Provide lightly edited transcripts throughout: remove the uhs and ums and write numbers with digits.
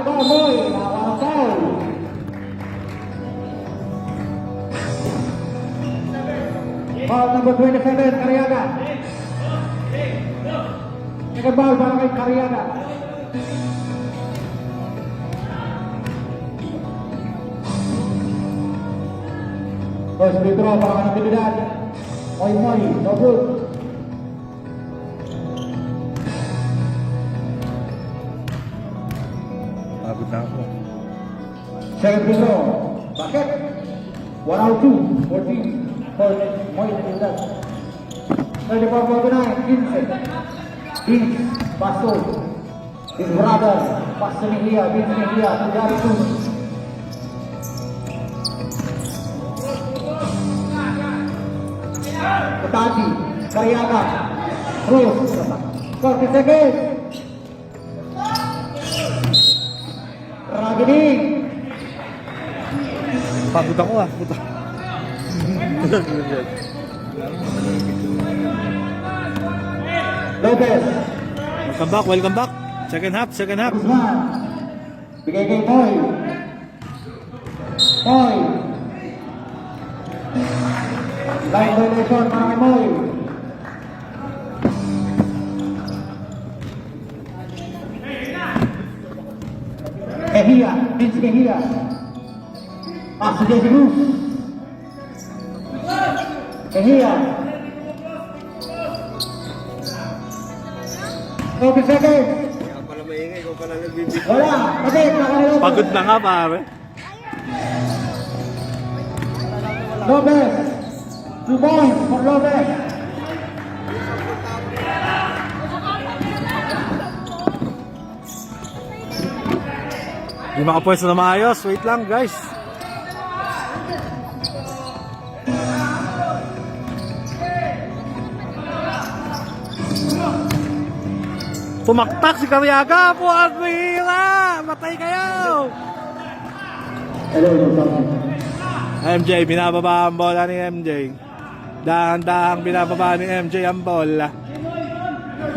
ito, Moy. Nakakataw. Foul number 27, Cariaga. Second foul para kay Cariaga. First free throw para kay Natividad. Moy, no good. Pagod na ako. Second free throw. Bakit? 102, 14 for Moy Natividad. 34-49, 15. Vince Basso. His brother, Basso Mejia, Vince Mejia, to Gary Cruz. Tati, Cariaga, Cruz. 40 seconds. Ragining. Pagod ako ah. Puta. Lopez. Welcome back. Second half. Guzman. Bigay kay Moy. Moy. Line violation para kay Moy. Mejia. Vince Mejia. Pass to Jesse Cruz. Mejia. 30 seconds. Kaya pala maingay ko pala nagbibigay. Wala. Kasi nakanilopez. Pagod na nga pare. Lopez. 2 points for Lopez. Di makapwesto na maayos. Wait lang guys. Pumaktak si Cariaga po at mahira. Matay kayo. MJ, binababa ang bola ni MJ. Dahan-dahang binababa ni MJ ang bola.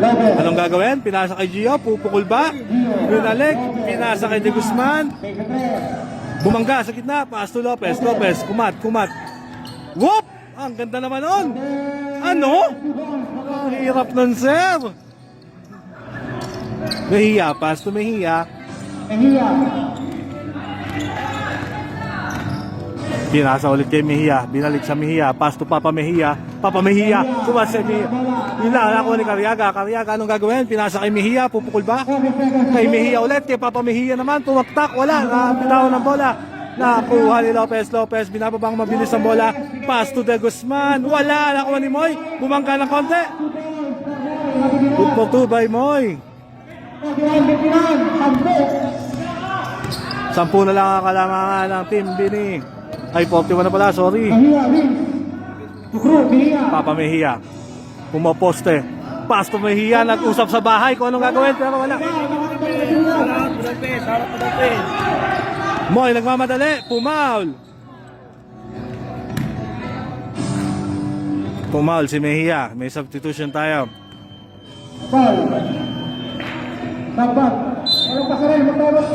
Lopez. Anong gagawin? Pinasa kay Gio, pupukul ba? Binalik, pinasa kay De Guzman. Bumangga sa gitna, pass to Lopez. Lopez, kumat. Whoop! Ang ganda naman nun. Ano? Ang hirap nun, sir. Mejia, pass to Mejia. Mejia. Pinasa ulit kay Mejia, binalik sa Mejia, pass to Papa Mejia. Papa Mejia, kumat sa Mejia. Hila ako ni Cariaga. Cariaga, anong gagawin? Pinasa kay Mejia, pupukul ba? Kay Mejia ulit, kay Papa Mejia naman, tumaktak, wala, napitawan ng bola. Nakuha ni Lopez, binababang mabilis ang bola. Pass to De Guzman, wala, nakuha ni Moy, bumangga ng konti. Good for 2 by Moy. 10 na lang ang kalamangan ng Team Bini. Ay, 41 na pala, sorry. Papa Mejia, pumaposte. Pass to Mejia, nag-usap sa bahay kung anong gagawin, pero wala. Moy, nagmamadali, pumaul. Pumaul si Mejia, may substitution tayo. Foul. Dapat. Walang pasarel. Magtawag.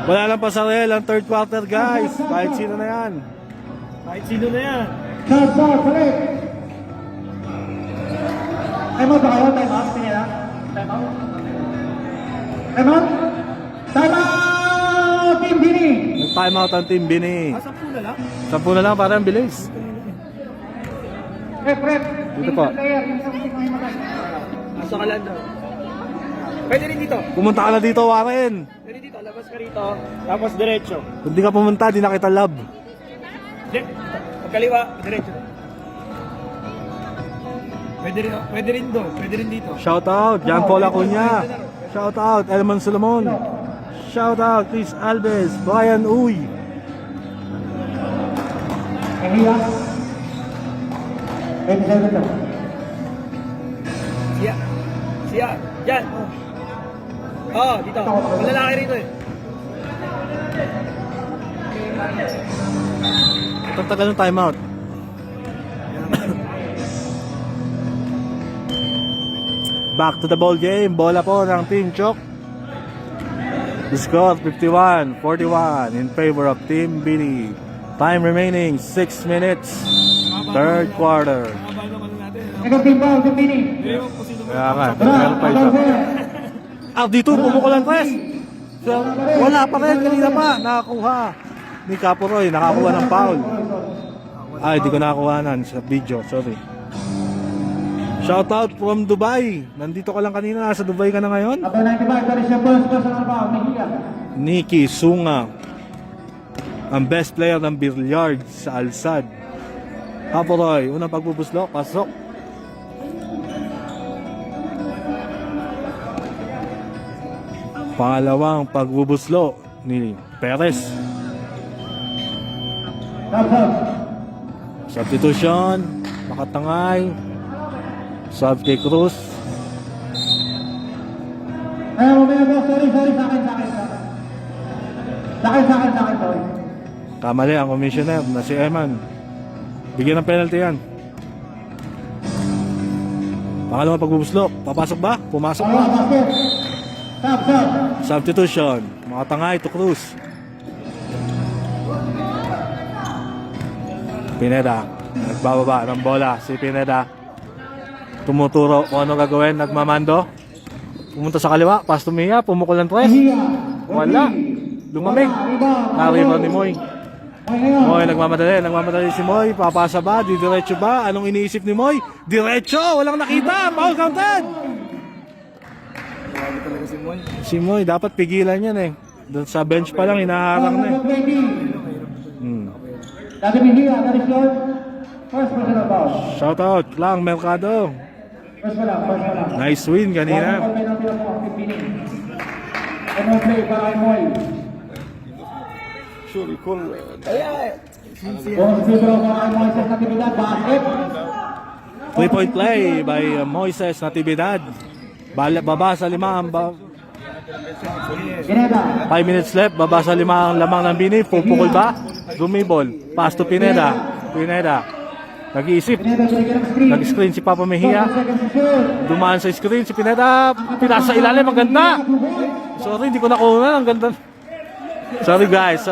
Wala lang pasarel ang third quarter, guys. Kahit sino na yan. Third foul. Balik. Time out ba kayo? Time out? Tingin na? Time out? Time out? Time out! Team Bini! Nag-time out ang Team Bini. 10 na lang, parang bilis. Rep. Dito po. Pasok ka lang daw. Pwede rin dito. Pumunta ka na dito, Warren. Pwede dito. Labas ka rito. Tapos diretso. Kung di ka pumunta, di na kita love. Pagkaliwa, diretso. Pwede rin doon. Pwede rin dito. Shout out, John Paul Acuña. Shout out, Elman Solomon. Shout out, Chris Alves, Brian Uy. Mejia. 27 na. Siya. Yan. Oo, dito. Malalaki rito eh. Itong tagal ng timeout. Back to the ball game. Bola po ng Team Chok. The score 51-41 in favor of Team Bini. Time remaining 6 minutes. Third quarter. Negative ball, Team Bini. Kaya nga, meron pa isa. Dito, pumukul ang tres. So, wala pa rin, kanina pa. Nakakuha ni Caporoy, nakakuha ng foul. Ay, di ko nakakuhanan sa video, sorry. Shoutout from Dubai. Nandito ka lang kanina, nasa Dubai ka na ngayon. Number 95, that is your first personal foul, Mejia. Nikki Sunga, ang best player ng billiards sa Alsad. Caporoy, unang pagbubuslok, pasok. Pangalawang pagbubuslo ni Perez. Substitution, Makatangay, sub kay Cruz. Ay, mamaya boss, sorry, sa akin, sorry. Kamali ang commissioner na si Eman. Bigyan ng penalty yan. Pangalawang pagbubuslo, papasok ba? Pumasok ba? Basket. Stop. Substitution, Makatangay to Cruz. Pineda, nagbababa ng bola si Pineda. Tumuturo kung ano gagawin, nagmamando. Pumunta sa kaliwa, pass to Mia, pumukul ng tres. Wala, lumamig. Nariba ni Moy. Moy nagmamadali si Moy. Papasa ba, diretso ba? Anong iniisip ni Moy? Diretso, walang nakita, foul counted. Talaga si Moy. Si Moy, dapat pigilan yan eh. Doon sa bench pa lang, hinaharang na eh. Dati Mejia, that is your first personal foul. Shoutout lang, Mercado. First pa lang. Nice win kanina. Penalty na po ang Team Bini. And no play para kay Moy. Bonus free throw para kay Moises Natividad, basket. 3-point play by Moises Natividad. Baba sa lima ang Pineda. 5 minutes left, baba sa lima ang lamang ng Bini. Pupukol ba? Dumibol. Pass to Pineda. Nag-iisip. Pineda binigyan ng screen. Nag-screen si Papa Mejia. 4 seconds to shoot. Dumaan sa screen si Pineda. Pinasa ilalim. Ang ganda. Sorry, hindi ko nakuha. Ang ganda. Sorry guys.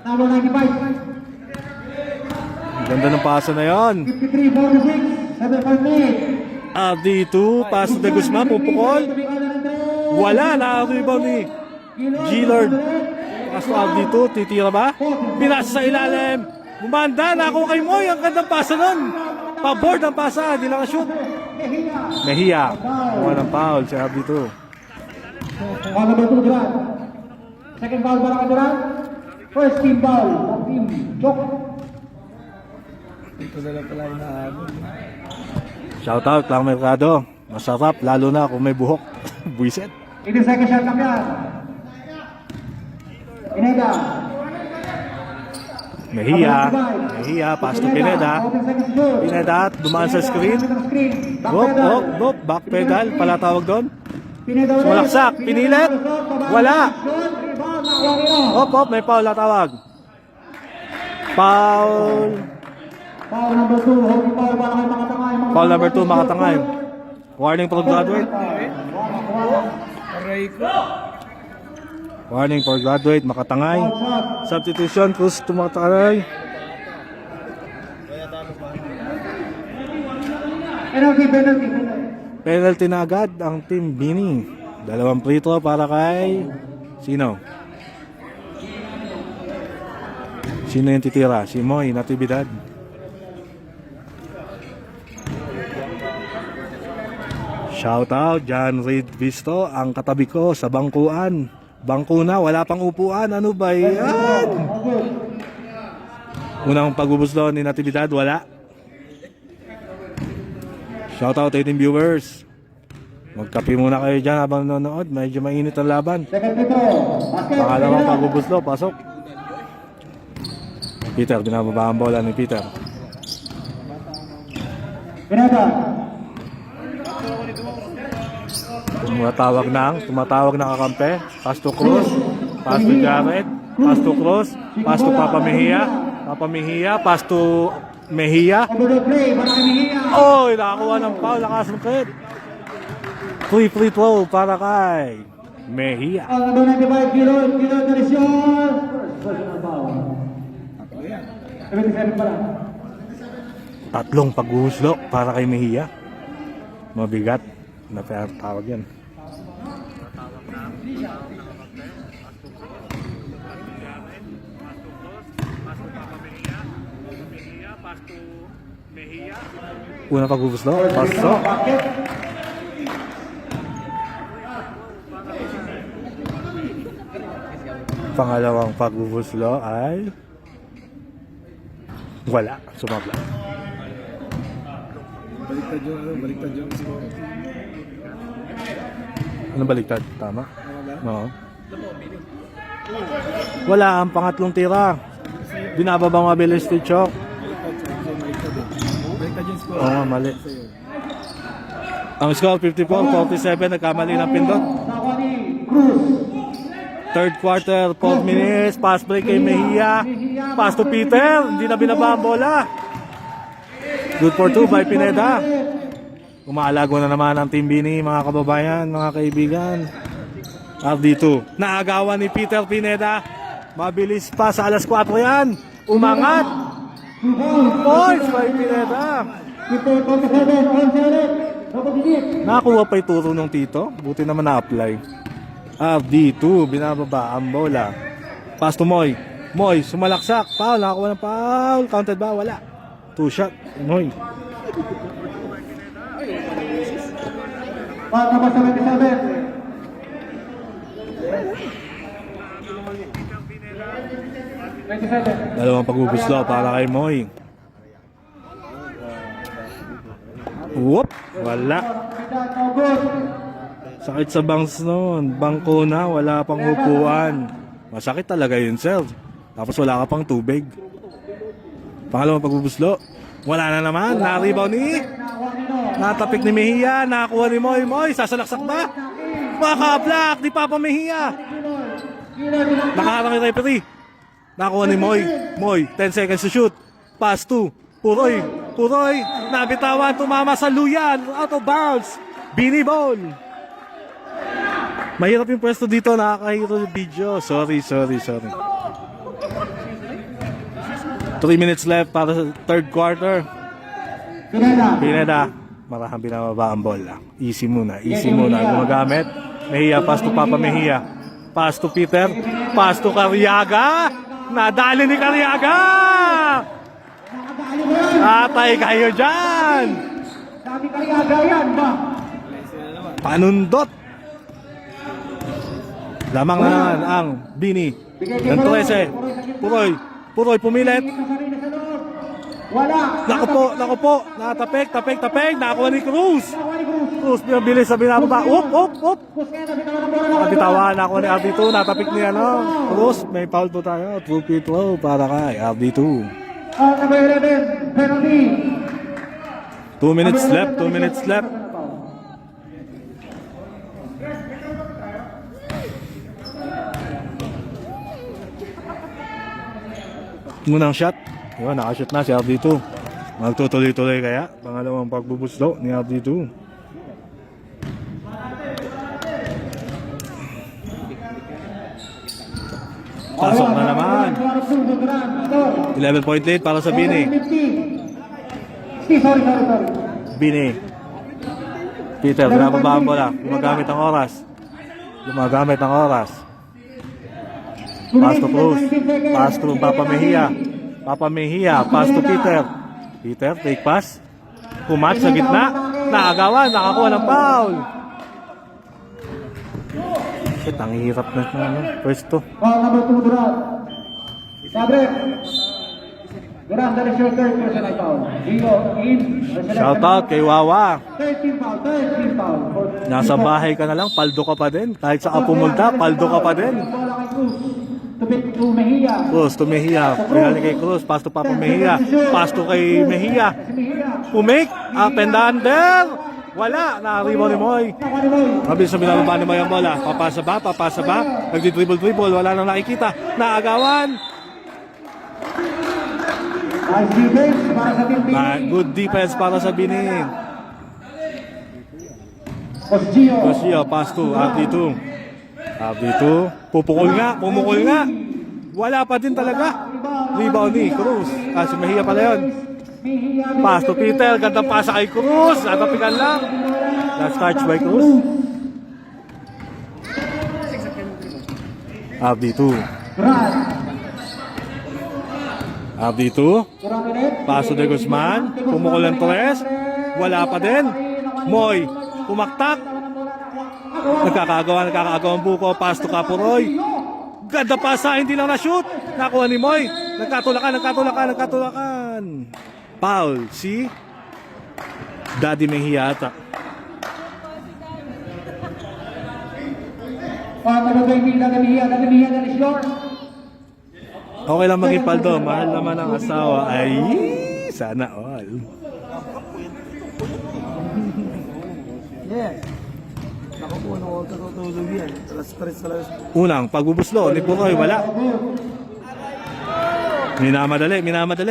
Number 95. Ang ganda ng pasa na yon. 53-46. 7-5 minutes. RD2. Pass to De Guzman. Pupukol. Wala. Na-rebound ni G-Lord. Pass to RD2. Titira ba? Pinasa sa ilalim. Bumanda na ako kay Moy. Ang gandang pasa nun. Pa-board ang pasa. Hindi lang ka-shoot. Mejia. Kuha ng foul si RD2. Foul number 2, Duran. Second foul para kay Duran. First team foul ng Team Chok. Ito na lang pala inaabot. Shoutout lang Mercado. Masarap lalo na kung may buhok. Buiset. 80 second shot lang yan. Pineda. Mejia, pass to Pineda. Pineda, dumaan sa screen. Back pedal, pala tawag doon. Sumalaksak, pinilit. Wala. May foul na tawag. Foul number 2, holding foul para kay Makatangay. Foul number 2, Makatangay. Warning for graduate. Aray ko. Warning for graduate, Makatangay. Substitution, Cruz to Makatangay. Penalty. Penalty na agad ang Team Bini. 2 free throw para kay sino? Sino yung titira? Si Moy Natividad. Shout out John Reed Visto, ang katabi ko sa bangkuan. Bangko na, wala pang upuan. Ano ba yan? Unang pagbubuslo ni Natividad, wala. Shout out 18 viewers. Magkape muna kayo dyan habang nanonood. Medyo mainit ang laban. Second free throw. Basket. Pangalawang pagbubuslo, pasok. Peter, binababa ang bola ni Peter. Pineda. Tumatawag ng kakampi. Pass to Cruz. Pass to Jared. Pass to Cruz. Pass to Papa Mejia. Pass to Mejia. Over the play para kay Mejia. Oy, nakakuha ng foul. Nakasungkit. free throw para kay Mejia. Number 95, Kilo Teresyon. Personal foul. 77 pala. Tatlong paghuhuslo para kay Mejia. Mabigat na fair tawag yan. Unang paghuhuslo, pasok. Pangalawang paghuhuslo ay wala, sumabla. Baliktad yung score. Ano baliktad? Tama? Oo. Wala ang pangatlong tira. Binababa mabilis ni Chok. Baliktad yung score. Oo, mali. Ang score 54-47, nagkamali ng pindot. Nakuha ni Cruz. Third quarter, 4 minutes, pass break kay Mejia. Pass to Peter, hindi na binaba ang bola. Good for 2 by Pineda. Umaalago na naman ang Team Bini, mga kababayan, mga kaibigan. RD2, naagawan ni Peter Pineda. Mabilis pa sa alas 4 yan. Umangat. 2 points by Pineda. Nakakuha pa yung turo ng tito. Buti naman na-apply. RD2, binababa ang bola. Pass to Moy. Moy, sumalaksak. Foul, nakakuha ng foul. Counted ba? Wala. 2 shot. Moy. Foul number 77. Dalawang pag-ubuslo para kay Moy. Whoop! Wala. Sakit sa bangs noon. Bangko na, wala pang upuan. Masakit talaga yun, sir. Tapos wala ka pang tubig. Pangalawang pagbubuslo. Wala na naman. Na-rebound ni. Natapik ni Mejia. Nakakuha ni Moy. Moy, sasalaksak ba? Maka-block ni Papa Mejia. Nakaharang yung referee. Nakakuha ni Moy. Moy, 10 seconds to shoot. Pass to Puroy. Puroy, nabitawan, tumama sa luyan. Out of bounds. Bini ball. Mahirap yung pwesto dito, nakakahiro yung video. Sorry. 3 minutes left para sa third quarter. Pineda. Marahang binababa ang bola. Easy muna. Gumagamit. Mejia, pass to Papa Mejia. Pass to Peter. Pass to Carriaga. Nadali ni Carriaga. Atay kayo dyan. Sabi Carriaga yan ba? Panundot. Lamang na naman ang Bini. Ng 13. Puroy pumilit. Wala. Naku po. Natapik. Nakakuha ni Cruz. Cruz, bilis sa binababa. Up. Nakabitawan. Nakuha ni RD2. Natapik ni Cruz. May foul po tayo. 2-2 para kay RD2. Number 11, penalty. 2 minutes left. Unang shot. Yun, nakashoot na si RD2. Magtutuloy-tuloy kaya. Pangalawang pagbubuslo ni RD2. Pasok na naman. 11 point lead para sa Bini. Sorry. Bini. Peter, binababa ang bola. Gumagamit ng oras. Pass to Cruz. Pass to Papa Mejia. Pass to Peter. Peter, take pass. Pumat sa gitna. Naagawan. Nakakuha ng foul. Shit, ang hirap na pwesto. Foul number 2, Durant. Sabre. Durant, that is your third personal foul. Shoutout kay Wawa. 13 foul. Nasa bahay ka na lang, paldo ka pa din. Kahit sa pumunta, paldo ka pa din. To Mejia. Cruz to Mejia. Pinali kay Cruz. Pass to Papa Mejia. Pass to kay Mejia. Pumake. Up and under. Wala. Nakaribaw ni Moy. Mabilis na binababa ni Moy ang bola. Papasa ba? Nagdi-dribble. Wala nang nakikita. Naagawan. Nice defense para sa team Bini. Good defense para sa Bini. Coach Gio. Garcia, pass to RD2. RD2, pumukol nga. Wala pa din talaga. Rebound ni Cruz. Si Mejia pala yun. Pass to Peter, gandang pasa kay Cruz. Natapikan lang. Last touch by Cruz. RD2. RD2. Paso de Guzman. Pumukol ng tres. Wala pa din. Moy. Pumaktak. Nagkakagawa ang buko. Pass to Capuroy. Ganda pasa. Hindi lang na-shoot. Nakuha ni Moy. Nagkatulakan. Foul. Si Daddy Mejia ata. Okay lang maging paldo, mahal naman ang asawa. Ay, sana all. Yes. Ako po, ako tutulog yan. Stress talaga. Unang, pagbubuslo ni Puroy, wala. Minamadali,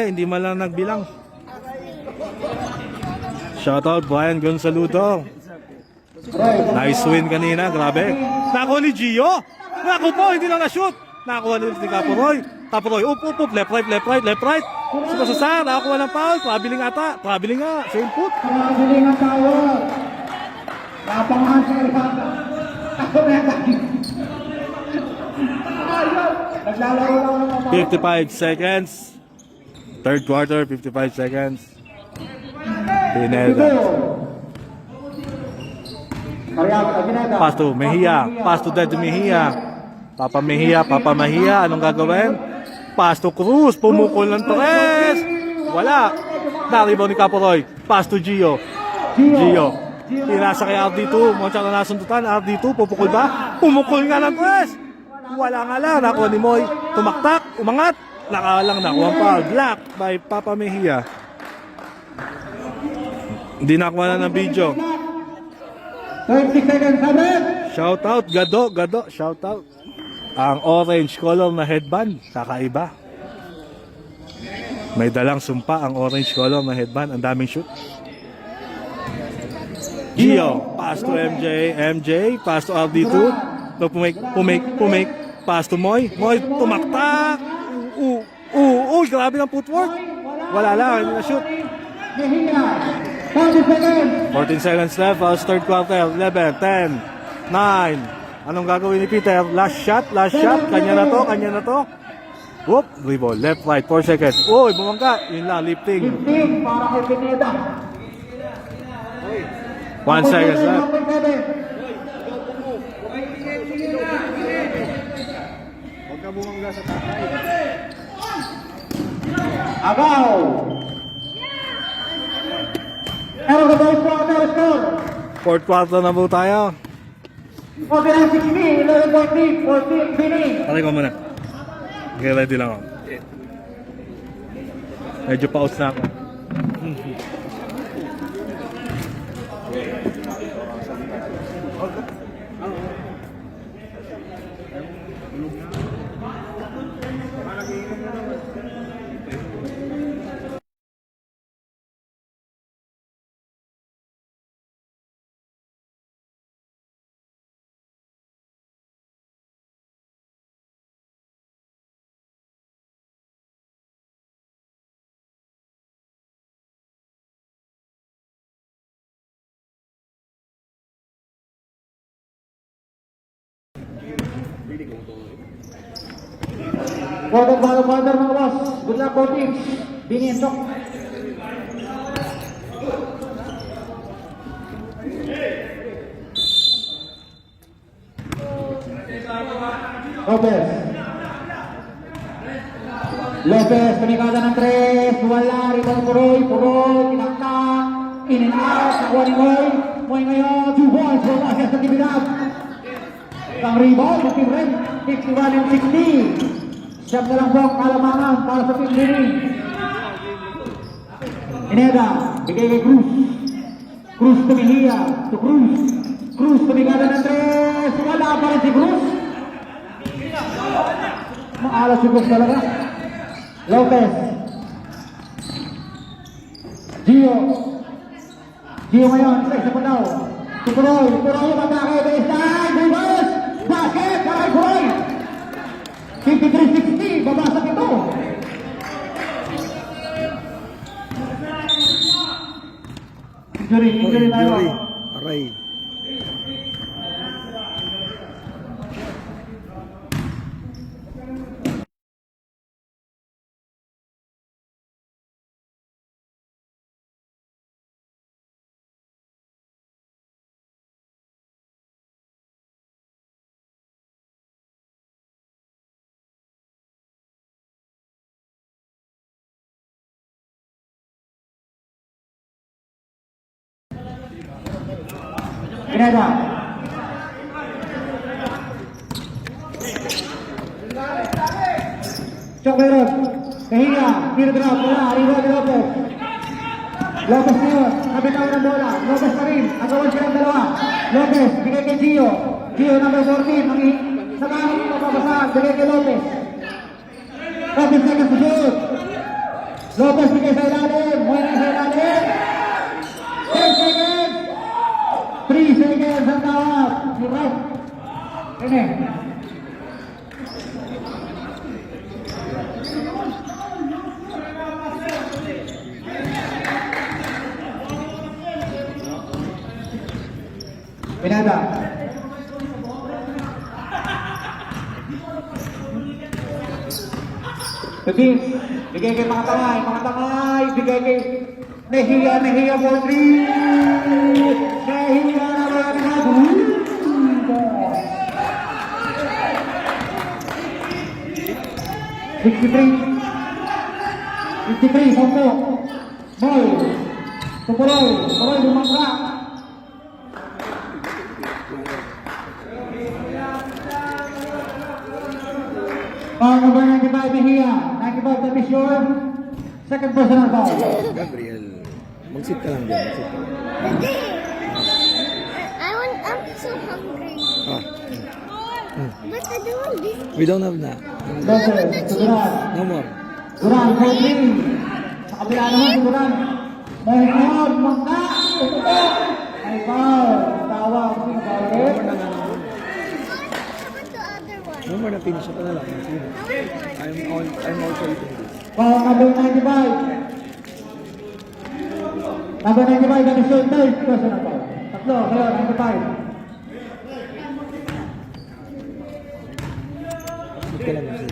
hindi man lang nagbilang. Shoutout Brian Gonsaludo. Nice win kanina, grabe. Nakuha ni Gio. Naku po, hindi lang na-shoot. Nakuha ni Capuroy. Capuroy, up, left right. Sumasasar, nakakuha ng foul. Traveling nga, same foot. Traveling ang tawag. Napangahan sa Rifata. Ako na yan. Naglalaro lang ng 55 seconds. Third quarter, 55 seconds. Pineda. Pass to Mejia. Pass to Daddy Mejia. Papa Mejia. Anong gagawin? Pass to Cruz. Pumukol ng tres. Wala. Naribaw ni Capuroy. Pass to Gio. Pinasa kay RD2. Monchak na nasundutan. RD2. Pupukol ba? Pumukol nga ng tres. Wala nga lang. Nakuha ni Moy. Tumaktak. Umangat. Nakalang nakuha ang foul. Block by Papa Mejia. Hindi nakuha na ng video. 30 seconds, Samet. Shout out, Gado, shout out. Ang orange color na headband, kakaiba. May dalang sumpa ang orange color na headband, ang daming shoot. Gio, pass to MJ, pass to RD2. No, pumake, pass to Moy, tumaktak. Grabe ng footwork. Wala lang, hindi na shoot. 40 seconds. 14 seconds left, third quarter, 11, 10, 9. Anong gagawin ni Peter? Last shot, kanya na to. Whoop, dribble, left, right, 4 seconds. Uy, bumangka, yun lang, lifting. 15 para kay Pineda. 1 seconds left. Agaw. Pero the ball quarter score. Fourth quarter na po tayo. 49-16, 11.3, 14 finish. Patay ko muna. Okay, ready lang ako. Medyo pause na ako. Quarter mga boss. Good luck for teams. Bini and Doc. Lopez, penikada ng tres. Wala, rebound Puroy, tinaktak. In and out, nakuha ni Moy. Moy ngayon, 2 points for Bases sa Tibidab. Ang rebound, Team Red, 61 and 60. Siyam na lang po ang kalamangan para sa Team Lini. Pineda, bigay kay Cruz. Cruz to Mejia, to Cruz. Cruz, penikada ng tres. Wala pa rin si Cruz. Maalas si Cruz talaga. Lopez. Gio ngayon, isa pa daw. Puroy, matake, baseline, reverse, basket, kay Puroy. 53-60, babasag ito. Injury tayo. Injury. Aray. Pineda. Chok meron. Kahiya. Tira-drop. Wala. Arriba ni Lopez. Lopez na yun. Kabitaw ng bola. Lopez pa rin. Agawan siya ng dalawa. Lopez. Bigay kay Gio. Gio number 14. Sa kanan mo mapapasaan. Bigay kay Lopez. 30 seconds to shoot. Lopez bigay sa ilalim. Muena sa ilalim. 10 seconds. 3 seconds ang tawag. Si Ref. Ini. Pinada. Bigay kay mga tangay, bigay kay Nehiya for 3. Nehiya na mga tangay. 53, 10. Boy. Tupuloy lumangga. Number 95, Mejia. 95, that is your second personal foul. Gabriel. Mag-sit ka lang dyan. Mag-sit ka lang. I'm so hungry. Ah. But I don't want this. We don't have na. Lopez, Duran. No more. Duran, Rodri. Sa kabila naman si Duran. Mahirap, mangga. Ay, foul. Tawag. Sino foul No eh? more na. How about the other one? No more na. Finish ka na lang. I'm also eating this. Foul number 95. Number 95, that is your third personal foul. Tatlo, kayo, 95. Sit ka lang. Sit.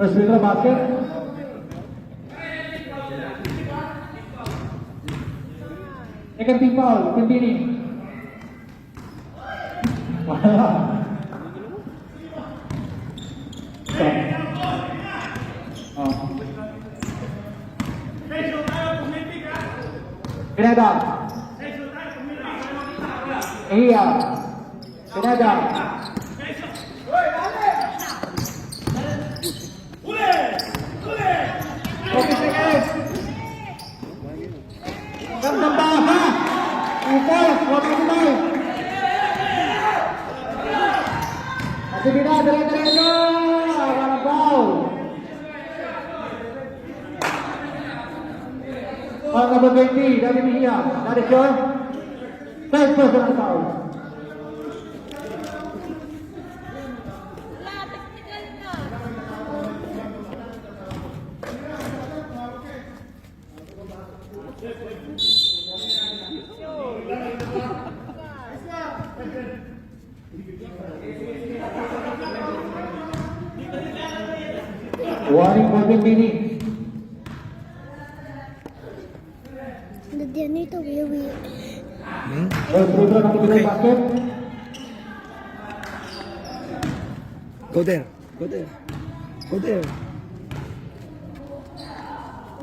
First free throw basket. Second team foul, Kimbini. Wala. Stop. Oh. Pineda. Iya. Pineda. Okay, seconds. Gandang basa. Upos, 195. Aktividad, dire-diretso. Walang foul. Foul number 20, David Mejia. That is your third personal foul. Warning for Kimbini. Nandito, wiwi. First free throw ng Kimbini basket. Go there. Go there. Go there.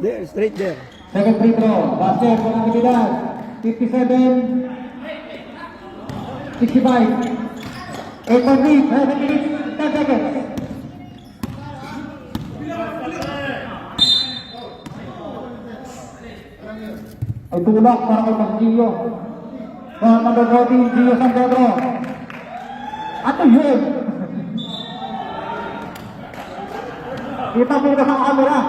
There. Straight there. Second free throw, basket for ng Kimbini. 57, 65. 8.3, 7 minutes, 10 seconds. Ay tulak para kay Mas Gio. Number 14, Gio San Pedro. Ato yun. Kita mo ka sa camera.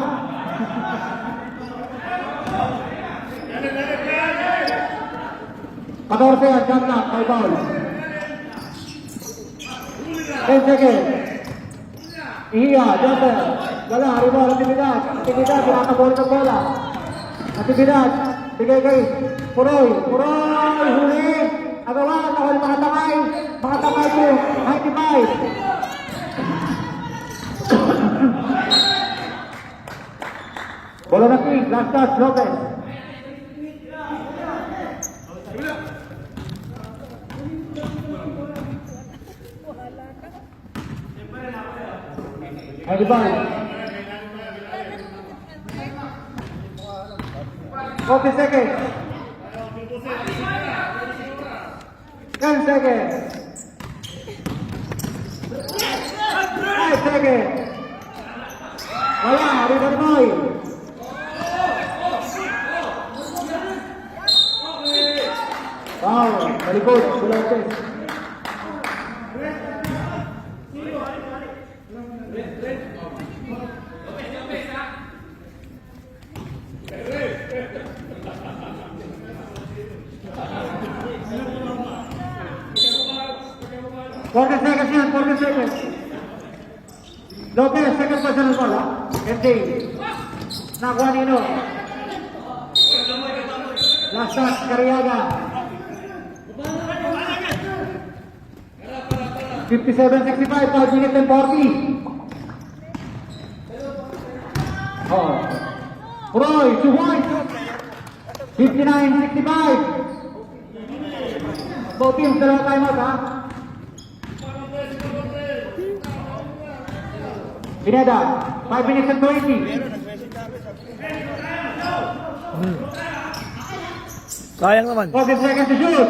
Katorse yan, jump na, may ball. 10 seconds. Iya, jumper. Wala, rebound, aktividad. Aktividad, pinakabol ng bola. Aktividad, bigay kay Puroy. Puroy, huli. Agawan, ako yung mga tamay. Mga tamay ko, 95. Bola na king, last touch, Lopez. Ay, ball. 40 seconds. 10 seconds. 5 seconds. Wala, rebound boy. Wow, malikot, Lopez. Forty seconds yan, 40 seconds. Lopez, second personal ball, ha? MJ. Nakuha nino. Last touch, Cariaga. 57-65, 5 minutes and 40. Oh. Roy, 2 points. 59-65. Both teams, dalawa timeout, ha? Pineda, 5 minutes and 20. Sayang naman. 40 seconds to shoot.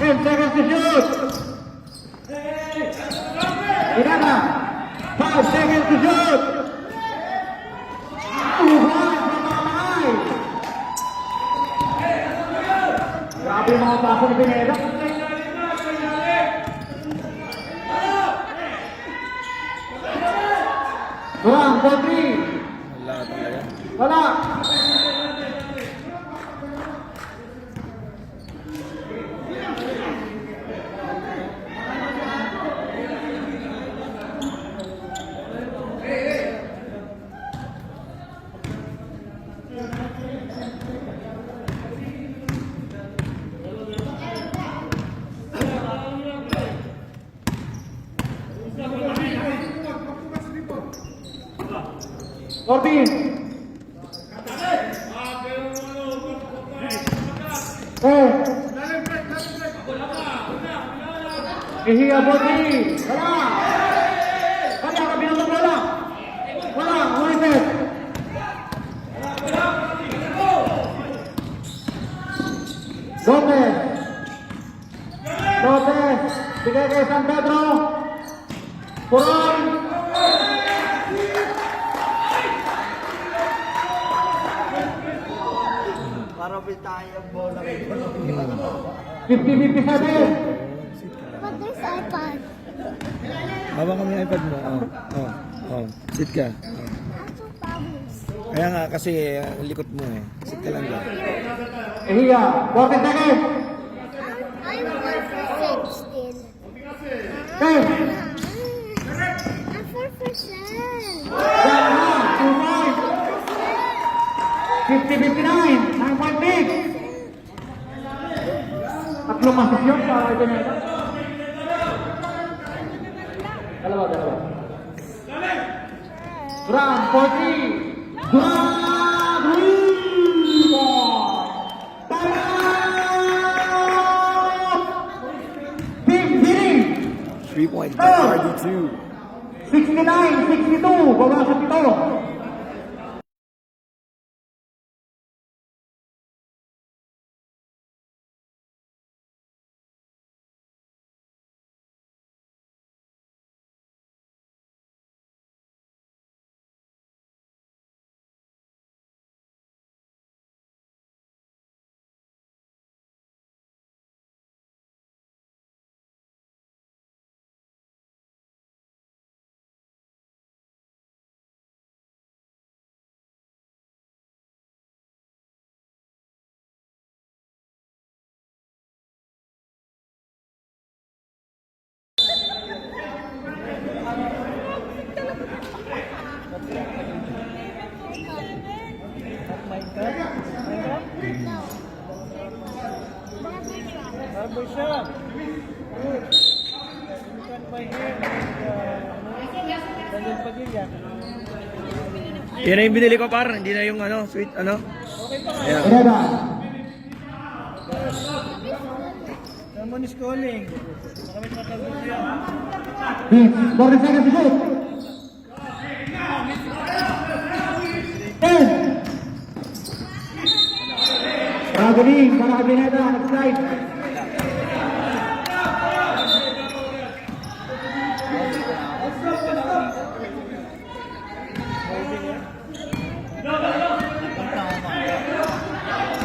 10 seconds to shoot. Pineda, 5 seconds to shoot. 2 points from Mamay. Grabe yung mga paso ni Pineda. Durang, 4-3. Wala talaga. Wala. Corbin. Ihiya Bodri. Wala. Wala, kabilang ng bola. Wala, Moises. Lopez. Lopez. Bigay kay San Pedro. Puroy. Para tayo ang bola. 50-57. But there's iPad. Baba kami yung iPad mo. Sit ka. Also problems. Kaya nga kasi likot mo eh. Sit ka lang ba? Ihiya, 40 seconds. I'm 1% still. Ten. I'm 4%. Yan na, 2 points. 50-59, 9-point lead. Tatlong masas yun para ito na ito. Dalawa. Durang, 4-3. Durang, 3 points. Timeout! Big hitting. 3 points by RD2. 69-62, baba sa pito. Yan na yung binili ko par, hindi na yung ano, sweet ano. Ayan. Pineda. Someone is calling. Vince, 40 seconds to shoot. 10. Traveling para kay Pineda, nag-slide.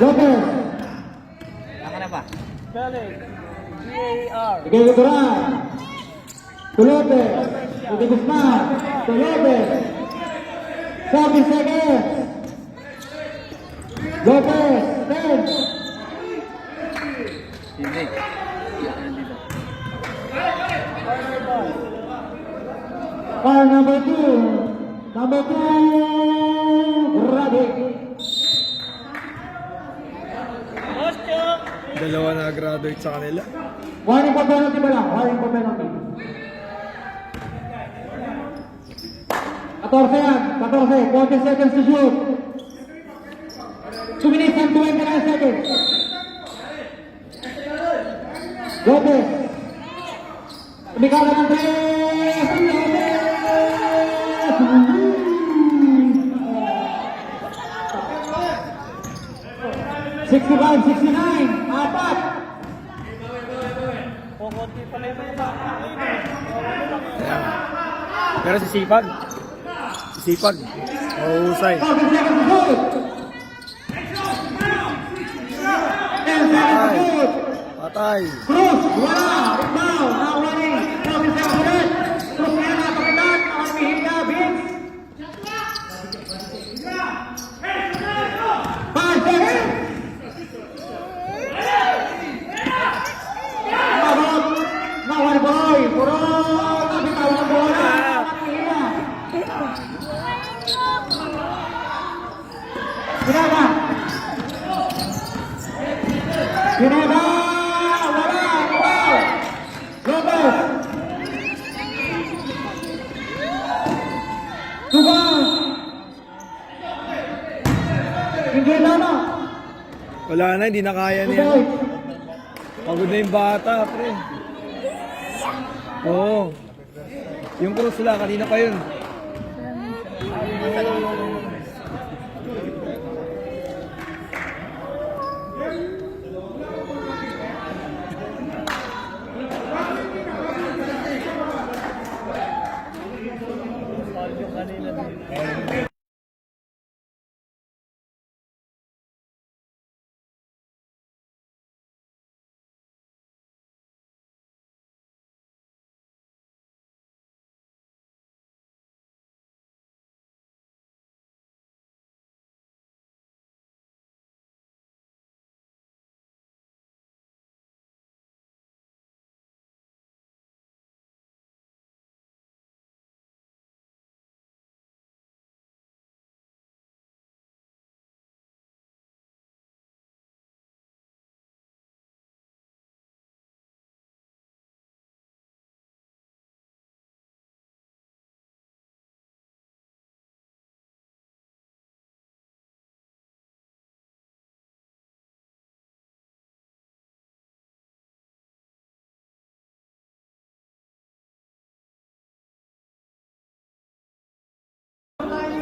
Lopez. Bigay ko Duran. To Lopez. To De Guzman. To Lopez. 40 seconds. Lopez. 10. Foul number 2. Number 2. Radek. Dalawa na graduate sa kanila. Warning for penalty ba lang? Warning for penalty. 14 yan. 14. 40 seconds to shoot. 2 minutes and 29 seconds. Lopez. Tumikala ng 3. 65-69. Apat. Pero si Sipag. Si Sipag. Mahusay. 40 seconds to shoot. 10 seconds to shoot. Patay. Cruz, wala. Rebound. Now running. 40 seconds ulit. Cruz na yan, nakapitan. Ang Mihila, Vince. 5 seconds. Mabot. Nawal Boy. Puro. Nabitawan ang bola. Ang Mihila. Pineda. Pineda. Wala. Wow. Lopez. Dugan. Hindi na. Wala na, hindi na kaya niya. Dugan. Pagod na yung bata, pre. Oo. Yung Cruz lang, kanina pa yun.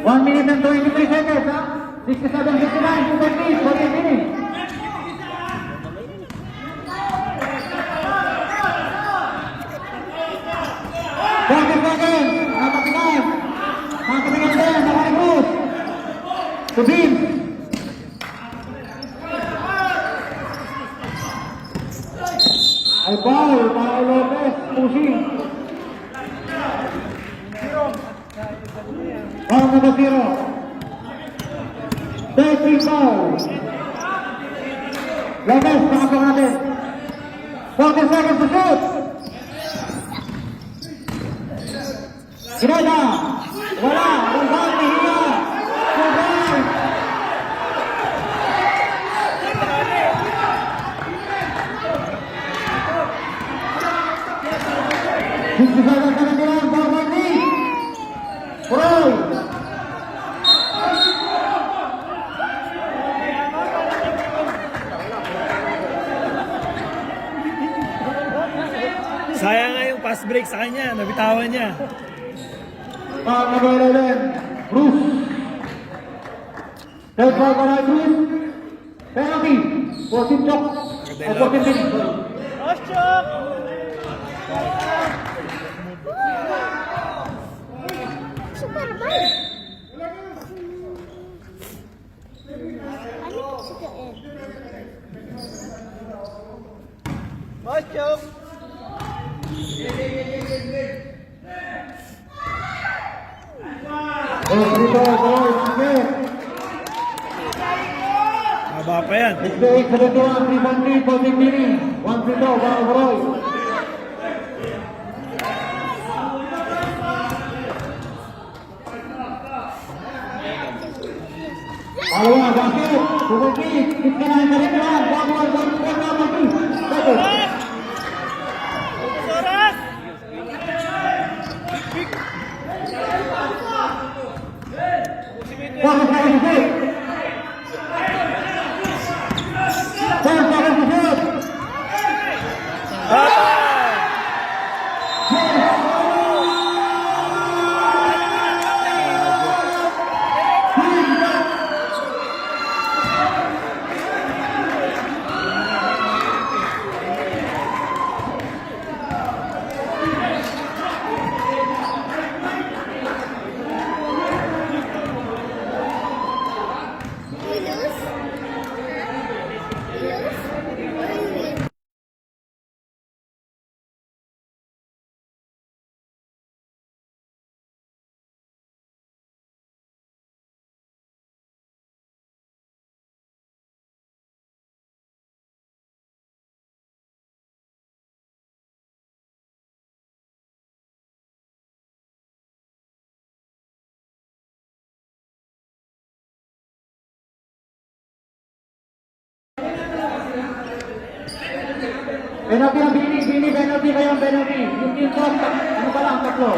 One minute and 23 seconds, ha? 67-69, 2 minutes, 14 minutes. Napatikan. Napatikan din, nakaligos. To Vince. Ay foul, para kay Lopez, pushing. Foul number 0. 13 foul. Lopez, pakapang natin. 40 seconds to shoot. Pineda. Wala. Rebound, Mejia. Rebound. Puroy. Sayang nga yung pass break sa kanya, nabitawan niya. Number 11, Bruce. Third ball for Bruce. Penalty. 14 chok. 14 minutes. Superman. Ano yung sugain? Haba pa yan. 68-71, 3-1-3, 14 minutes. 1 free throw, para Puroy. Palawa, basket. Suzuki, 59-71, 1-1-1-1-1-2. We lose? We lose? Or we win? Penalty ang Bini, penalty kayo ang penalty. Yung team top, ano pa lang, tatlo.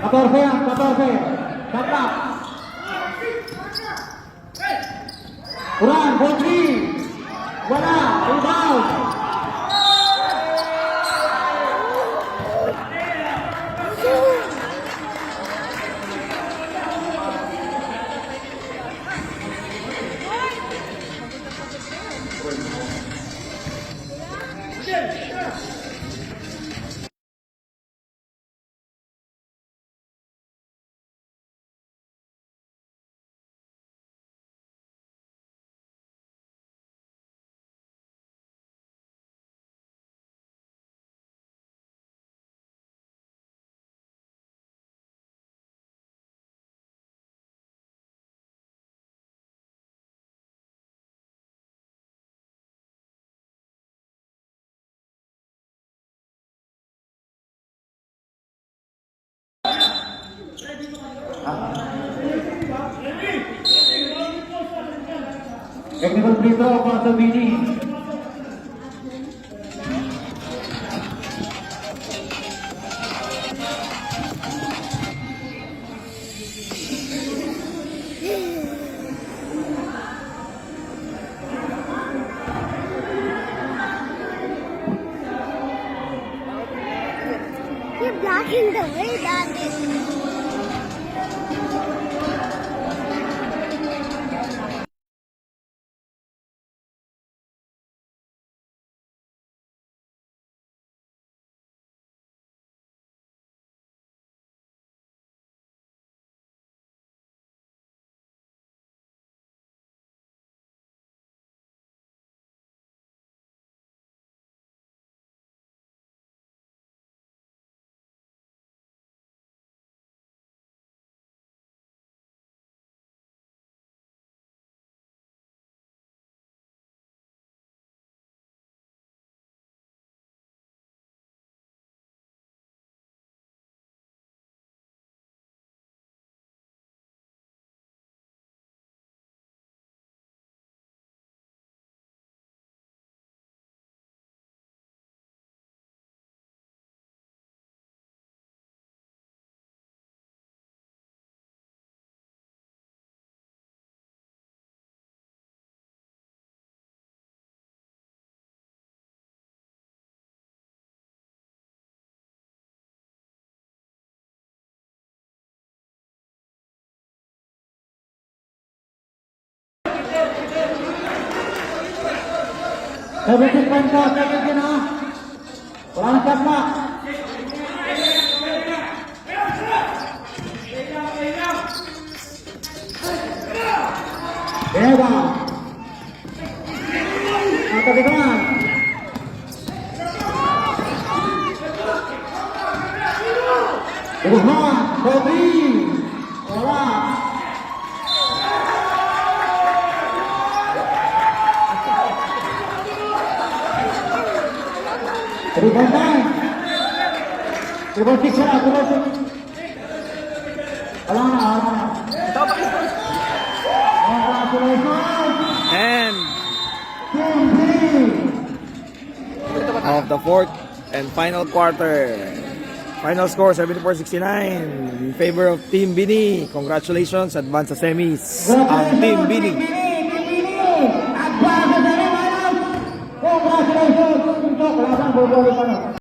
14 yan, 14. Tatak. Uran, ball 3. Wala, rebound. Technical free throw para sa Bini. You're blocking the way, Daddy. Everything point po, second yun ha. Wala nang shot na. Eva. Ang kabigan. Guzman, Bobby. Wala. Rebound time. Rebound six wala, rebound six. Wala na, wala na. Congratulations. And Team B. of the fourth and final quarter. Final score 74-69 in favor of Team Bini. Congratulations, advance sa semis ang Team Bini. Advance sa semifinals. Congratulations. Congratulations.